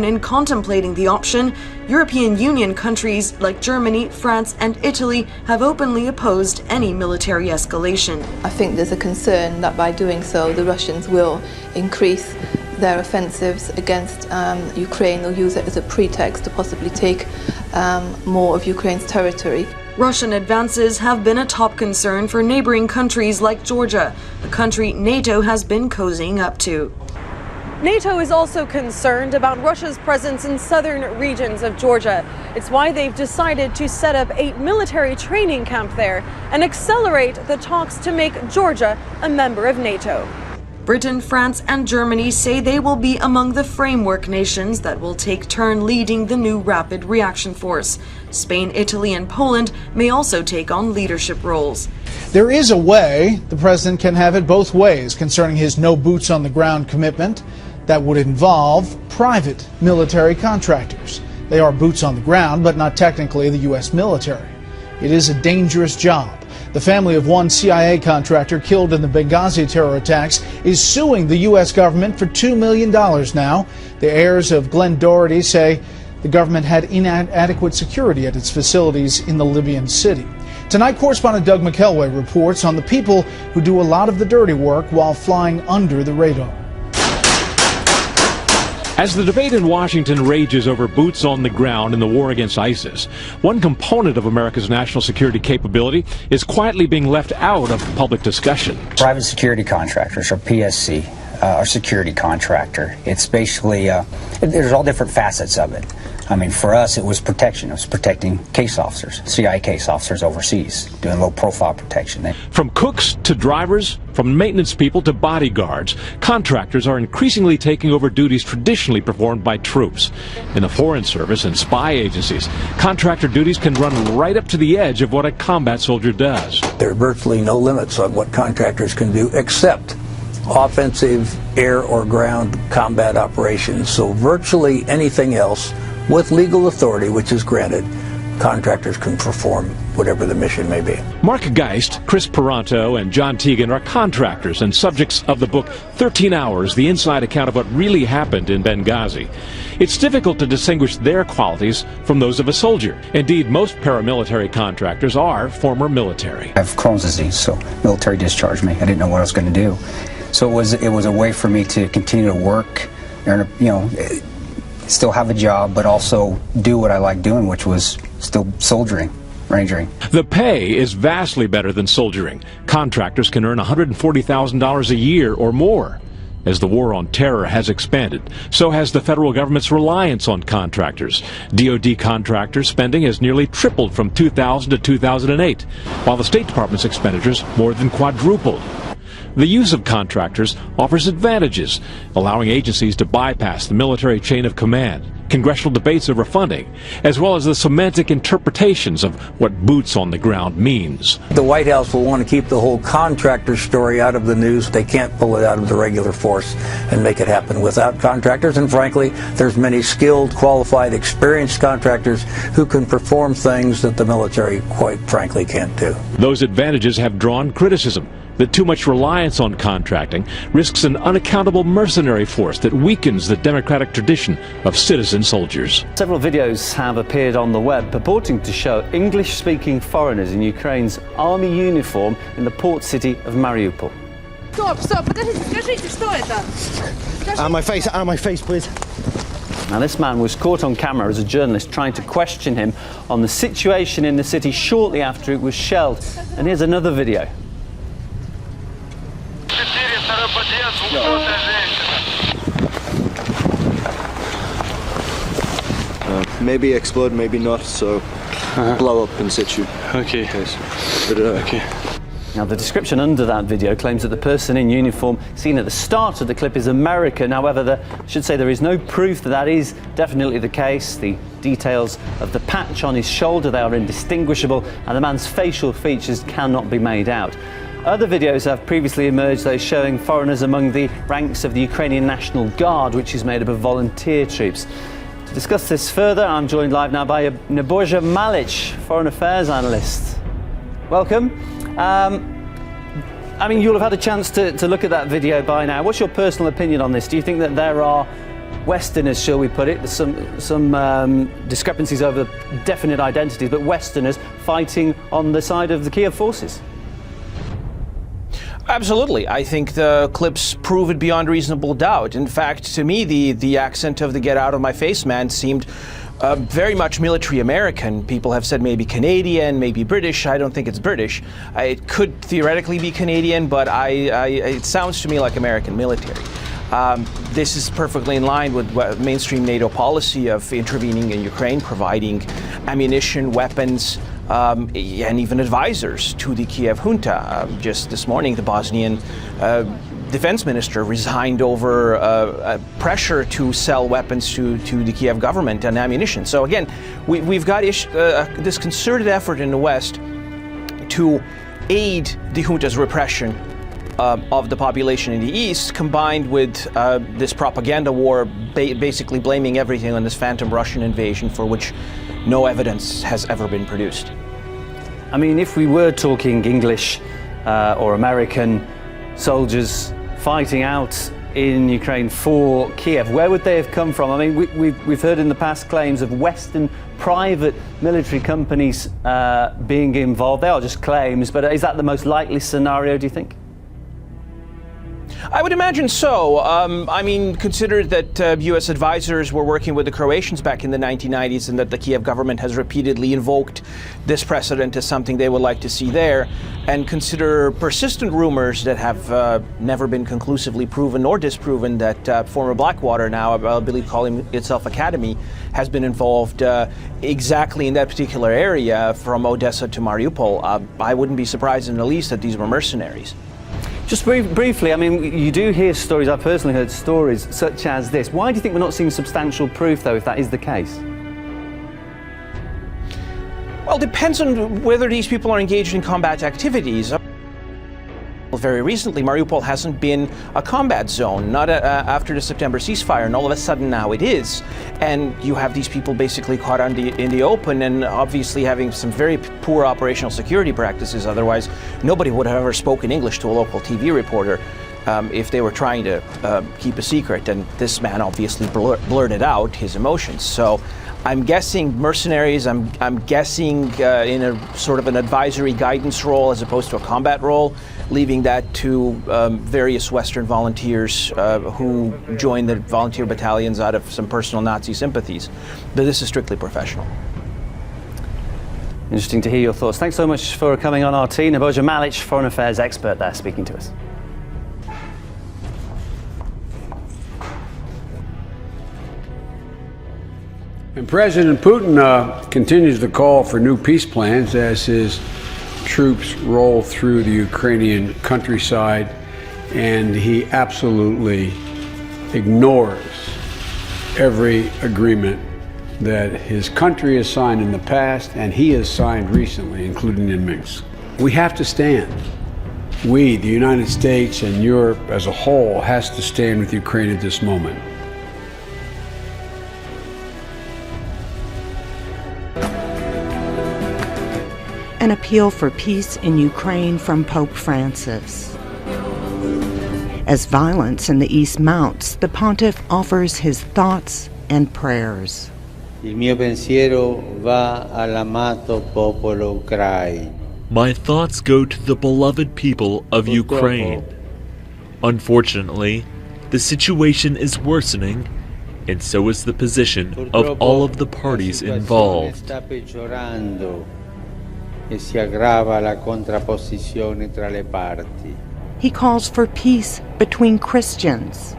In contemplating the option, European Union countries like Germany, France and Italy have openly opposed any military escalation. I think there's a concern that by doing so the Russians will increase their offensives against Ukraine. They'll use it as a pretext to possibly take more of Ukraine's territory. Russian advances have been a top concern for neighboring countries like Georgia, a country NATO has been cozying up to. NATO is also concerned about Russia's presence in southern regions of Georgia. It's why they've decided to set up a military training camp there and accelerate the talks to make Georgia a member of NATO. Britain, France and Germany say they will be among the framework nations that will take turn leading the new Rapid Reaction Force. Spain, Italy and Poland may also take on leadership roles. There is a way the president can have it both ways concerning his no boots on the ground commitment. That would involve private military contractors. They are boots on the ground, but not technically the U.S. military. It is a dangerous job. The family of one CIA contractor killed in the Benghazi terror attacks is suing the U.S. government for $2 million now. The heirs of Glenn Doherty say the government had inadequate security at its facilities in the Libyan city. Tonight, correspondent Doug McElway reports on the people who do a lot of the dirty work while flying under the radar. As the debate in Washington rages over boots on the ground in the war against ISIS, one component of America's national security capability is quietly being left out of public discussion. Private security contractors, or PSC, or security contractor. It's basically, there's all different facets of it. I mean, for us, it was protection. It was protecting case officers, CIA case officers overseas, doing low-profile protection. From cooks to drivers, from maintenance people to bodyguards, contractors are increasingly taking over duties traditionally performed by troops. In the Foreign Service and spy agencies, contractor duties can run right up to the edge of what a combat soldier does. There are virtually no limits on what contractors can do except offensive air or ground combat operations. So virtually anything else with legal authority, which is granted, contractors can perform whatever the mission may be. Mark Geist, Chris Peranto, and John Teagan are contractors and subjects of the book 13 Hours, the inside account of what really happened in Benghazi. It's difficult to distinguish their qualities from those of a soldier. Indeed, most paramilitary contractors are former military. I have Crohn's disease, so military discharged me. I didn't know what I was going to do. So it was a way for me to continue to work, earn still have a job, but also do what I like doing, which was still soldiering, rangering. The pay is vastly better than soldiering. Contractors can earn $140,000 a year or more. As the war on terror has expanded, so has the federal government's reliance on contractors. DoD contractor spending has nearly tripled from 2000 to 2008, while the State Department's expenditures more than quadrupled. The use of contractors offers advantages, allowing agencies to bypass the military chain of command, congressional debates over funding, as well as the semantic interpretations of what boots on the ground means. The White House will want to keep the whole contractor story out of the news. They can't pull it out of the regular force and make it happen without contractors. And frankly, there's many skilled, qualified, experienced contractors who can perform things that the military, quite frankly, can't do. Those advantages have drawn criticism that too much reliance on contracting risks an unaccountable mercenary force that weakens the democratic tradition of citizen soldiers. Several videos have appeared on the web purporting to show English-speaking foreigners in Ukraine's army uniform in the port city of Mariupol. Stop, подождите, скажите, что это? Out of my face, please. Now, this man was caught on camera as a journalist trying to question him on the situation in the city shortly after it was shelled. And here's another video. Maybe explode, maybe not, so blow up in situ. Okay. Okay. Now, the description under that video claims that the person in uniform seen at the start of the clip is American. However, I should say there is no proof that that is definitely the case. The details of the patch on his shoulder, they are indistinguishable, and the man's facial features cannot be made out. Other videos have previously emerged, those showing foreigners among the ranks of the Ukrainian National Guard, which is made up of volunteer troops. To discuss this further, I'm joined live now by Nebojsa Malic, Foreign Affairs Analyst. Welcome. I mean, you'll have had a chance to look at that video by now. What's your personal opinion on this? Do you think that there are Westerners, shall we put it? There's some discrepancies over definite identities, but Westerners fighting on the side of the Kiev forces. Absolutely. I think the clips prove it beyond reasonable doubt. In fact, to me, the accent of the "get out of my face" man seemed very much military American. People have said maybe Canadian, maybe British. I don't think it's British. It could theoretically be Canadian, but it sounds to me like American military. This is perfectly in line with mainstream NATO policy of intervening in Ukraine, providing ammunition, weapons, and even advisors to the Kiev junta. Just this morning, the Bosnian defense minister resigned over pressure to sell weapons to the Kiev government and ammunition. So again, we've got this concerted effort in the West to aid the junta's repression of the population in the East, combined with this propaganda war, basically blaming everything on this phantom Russian invasion for which no evidence has ever been produced. I mean, if we were talking English or American soldiers fighting out in Ukraine for Kiev, where would they have come from? I mean, we've heard in the past claims of Western private military companies being involved. They are just claims, but is that the most likely scenario, do you think? I would imagine so. I mean, consider that U.S. advisors were working with the Croatians back in the 1990s, and that the Kiev government has repeatedly invoked this precedent as something they would like to see there. And consider persistent rumors that have never been conclusively proven nor disproven that former Blackwater, now I believe calling itself Academy, has been involved exactly in that particular area from Odessa to Mariupol. I wouldn't be surprised in the least that these were mercenaries. Just briefly, I mean, you do hear stories, I've personally heard stories such as this. Why do you think we're not seeing substantial proof, though, if that is the case? Well, it depends on whether these people are engaged in combat activities. Very recently, Mariupol hasn't been a combat zone, not after the September ceasefire, and all of a sudden now it is. And you have these people basically caught in the open, and obviously having some very poor operational security practices. Otherwise, nobody would have ever spoken English to a local TV reporter if they were trying to keep a secret. And this man obviously blurted out his emotions. So I'm guessing mercenaries, I'm guessing in a sort of an advisory guidance role as opposed to a combat role, leaving that to various Western volunteers who join the volunteer battalions out of some personal Nazi sympathies. But this is strictly professional. Interesting to hear your thoughts. Thanks so much for coming on RT. Nebojša Malić, foreign affairs expert there, speaking to us. And President Putin continues to call for new peace plans as his troops roll through the Ukrainian countryside, and he absolutely ignores every agreement that his country has signed in the past and he has signed recently, including in Minsk. We have to stand. We, the United States and Europe as a whole, has to stand with Ukraine at this moment. An appeal for peace in Ukraine from Pope Francis. As violence in the east mounts, the pontiff offers his thoughts and prayers. Il mio pensiero va all'amato popolo ucraino. My thoughts go to the beloved people of Ukraine. Unfortunately, the situation is worsening, and so is the position of all of the parties involved. E si aggrava la contrapposizione tra le parti. He calls for peace between Christians.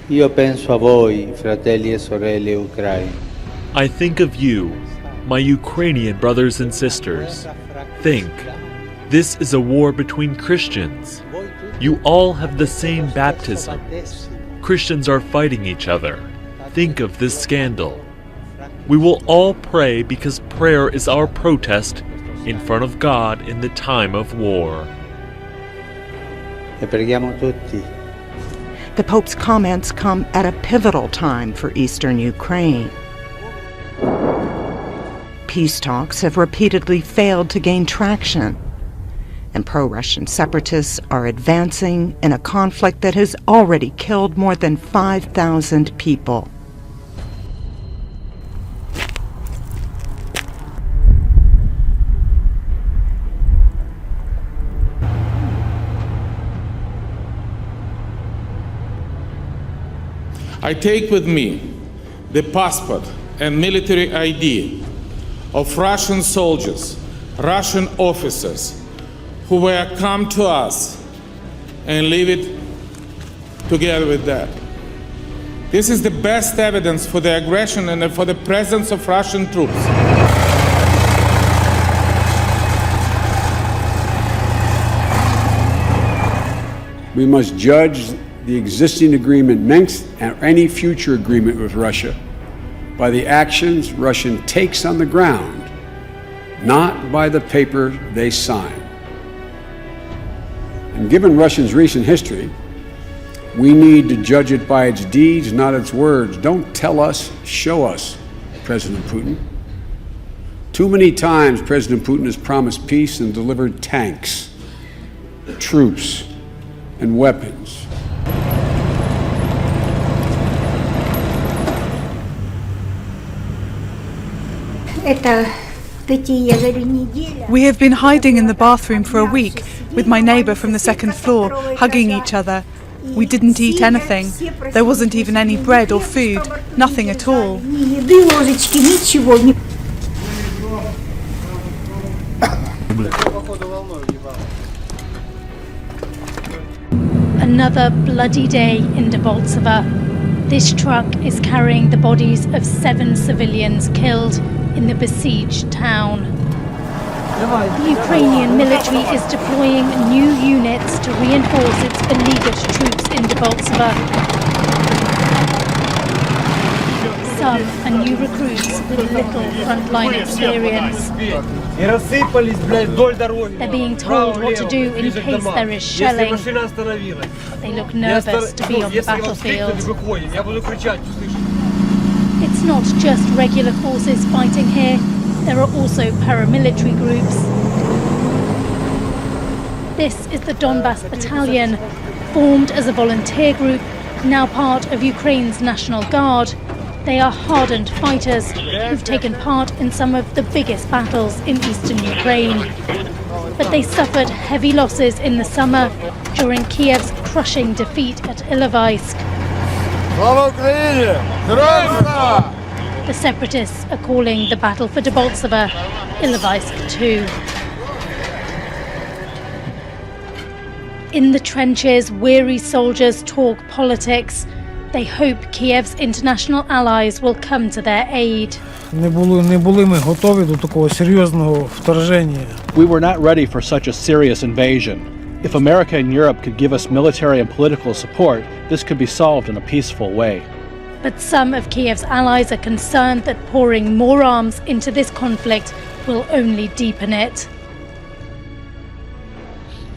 Io penso a voi, fratelli e sorelle ucraini. I think of you, my Ukrainian brothers and sisters. Think, this is a war between Christians. You all have the same baptism. Christians are fighting each other. Think of this scandal. We will all pray because prayer is our protest in front of God in the time of war. E preghiamo tutti. The Pope's comments come at a pivotal time for eastern Ukraine. Peace talks have repeatedly failed to gain traction, and pro-Russian separatists are advancing in a conflict that has already killed more than 5,000 people. I take with me the passport and military ID of Russian soldiers, Russian officers who were come to us, and leave it together with that. This is the best evidence for the aggression and for the presence of Russian troops. We must judge the existing agreement, Minsk, and any future agreement with Russia by the actions Russia takes on the ground, not by the paper they sign. And given Russia's recent history, we need to judge it by its deeds, not its words. Don't tell us, show us, President Putin. Too many times President Putin has promised peace and delivered tanks, troops, and weapons. We have been hiding in the bathroom for a week with my neighbour from the second floor, hugging each other. We didn't eat anything. There wasn't even any bread or food, nothing at all. Another bloody day in Debaltseve. This truck is carrying the bodies of 7 civilians killed in the besieged town. The Ukrainian military is deploying new units to reinforce its beleaguered troops in Debaltseve. Some are new recruits with little frontline experience. They're being told what to do in case there is shelling. They look nervous to be on the battlefield. It's not just regular forces fighting here, there are also paramilitary groups. This is the Donbas Battalion, formed as a volunteer group, now part of Ukraine's National Guard. They are hardened fighters who've taken part in some of the biggest battles in eastern Ukraine. But they suffered heavy losses in the summer during Kiev's crushing defeat at Ilovaisk. The separatists are calling the battle for Debaltseve Ilovaisk 2. In the trenches, weary soldiers talk politics. They hope Kiev's international allies will come to their aid. We were not ready for such a serious invasion. If America and Europe could give us military and political support, this could be solved in a peaceful way. But some of Kiev's allies are concerned that pouring more arms into this conflict will only deepen it.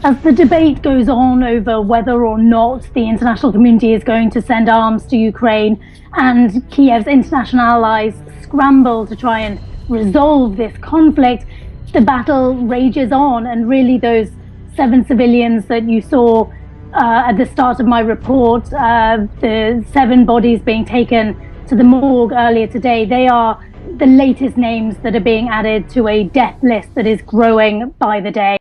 As the debate goes on over whether or not the international community is going to send arms to Ukraine, and Kiev's international allies scramble to try and resolve this conflict, the battle rages on, and really those 7 civilians that you saw at the start of my report, the 7 bodies being taken to the morgue earlier today, they are the latest names that are being added to a death list that is growing by the day.